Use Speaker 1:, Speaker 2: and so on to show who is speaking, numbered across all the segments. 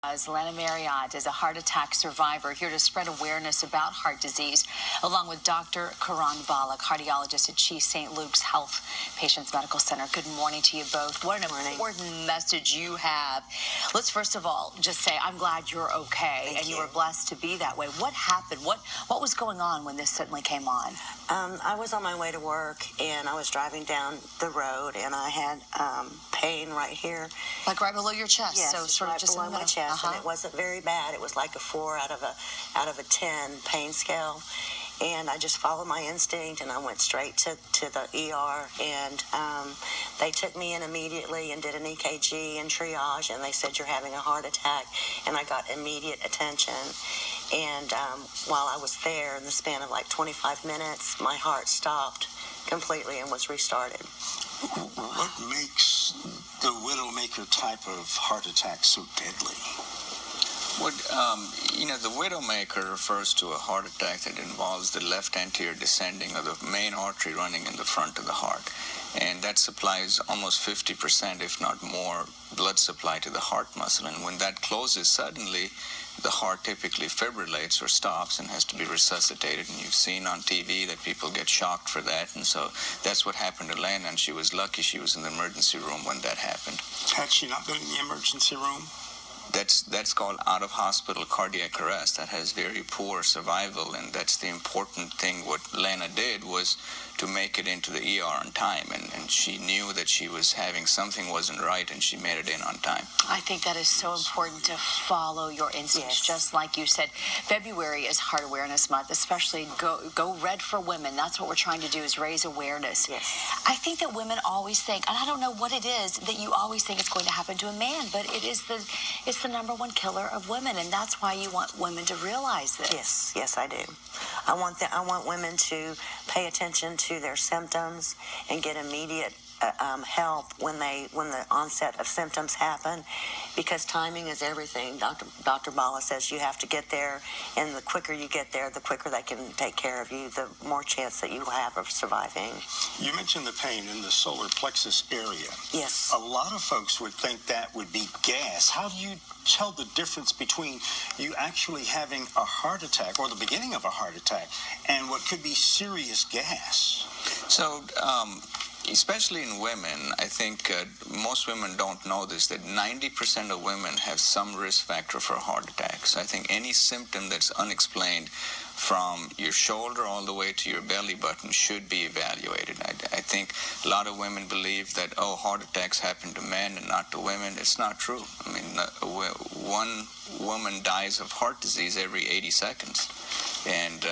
Speaker 1: Lana Marriott is a heart attack survivor here to spread awareness about heart disease, along with Dr. Karan Bhalla, cardiologist at Chief St. Luke's Health Patients Medical Center. Good morning to you both. What an important message you have. Let's first of all just say I'm glad you're okay.
Speaker 2: Thank you.
Speaker 1: You were blessed to be that way. What happened? What was going on when this suddenly came on?
Speaker 2: I was on my way to work, and I was driving down the road, and I had pain right here.
Speaker 1: Like right below your chest?
Speaker 2: Yes,
Speaker 1: so sort
Speaker 2: right
Speaker 1: of just
Speaker 2: below my chest, and it wasn't very bad. It was like a 4 out of a 10 pain scale. And I just followed my instinct, and I went straight to the ER, and they took me in immediately and did an EKG and triage, and they said, you're having a heart attack, and I got immediate attention. And while I was there, in the span of like 25 minutes, my heart stopped completely and was restarted.
Speaker 3: What makes the Widowmaker type of heart attack so deadly?
Speaker 4: The Widowmaker refers to a heart attack that involves the left anterior descending of the main artery running in the front of the heart. And that supplies almost 50%, if not more, blood supply to the heart muscle. And when that closes suddenly, the heart typically fibrillates or stops and has to be resuscitated. And you've seen on TV that people get shocked for that. And so that's what happened to Lana, and she was lucky she was in the emergency room when that happened.
Speaker 3: Had she not been in the emergency room?
Speaker 4: That's called out-of-hospital cardiac arrest. That has very poor survival, and that's the important thing. What Lana did was to make it into the ER on time, and she knew that she was having something wasn't right, and she made it in on time.
Speaker 1: I think that is so important to follow your instincts, just like you said. February is Heart Awareness Month, especially Go Red for Women. That's what we're trying to do, is raise awareness.
Speaker 2: Yes.
Speaker 1: I think that women always think, and I don't know what it is, that you always think it's going to happen to a man, but it's the number one killer of women, and that's why you want women to realize this.
Speaker 2: Yes, I do. I want women to pay attention to their symptoms and get immediate help when the onset of symptoms happen, because timing is everything. Dr. Bhalla says you have to get there, and the quicker you get there, the quicker they can take care of you, the more chance that you have of surviving.
Speaker 3: You mentioned the pain in the solar plexus area.
Speaker 2: Yes.
Speaker 3: A lot of folks would think that would be gas. How do you tell the difference between you actually having a heart attack or the beginning of a heart attack and what could be serious gas?
Speaker 4: So, especially in women, I think most women don't know this, that 90% of women have some risk factor for a heart attack. So I think any symptom that's unexplained from your shoulder all the way to your belly button should be evaluated. I think a lot of women believe that, heart attacks happen to men and not to women. It's not true. I mean, one woman dies of heart disease every 80 seconds. And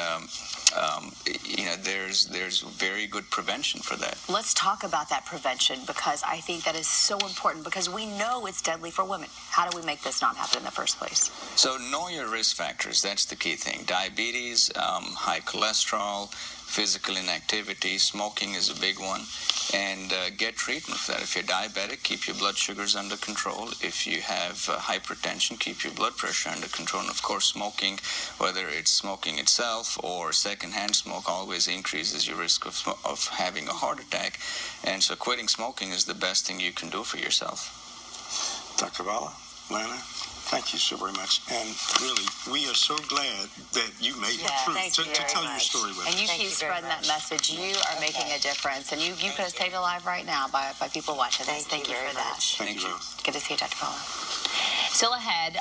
Speaker 4: there's very good prevention for that.
Speaker 1: Let's talk about that prevention, because I think that is so important, because we know it's deadly for women. How do we make this not happen in the first place?
Speaker 4: So know your risk factors. That's the key thing. Diabetes, high cholesterol, physical inactivity, smoking is a big one, and get treatment for that. If you're diabetic, keep your blood sugars under control. If you have hypertension, keep your blood pressure under control. And of course, smoking, whether it's smoking itself or secondhand smoke, always increases your risk of having a heart attack. And so quitting smoking is the best thing you can do for yourself.
Speaker 3: Dr. Bhalla, Lana, thank you so very much. And really, we are so glad that you made it through to tell your story with us.
Speaker 1: And you keep spreading that message. You are making a difference. And you could have stayed alive right now by people watching this. Thank you for that.
Speaker 3: Thank you.
Speaker 1: Good to see you, Dr. Bhalla. Still ahead,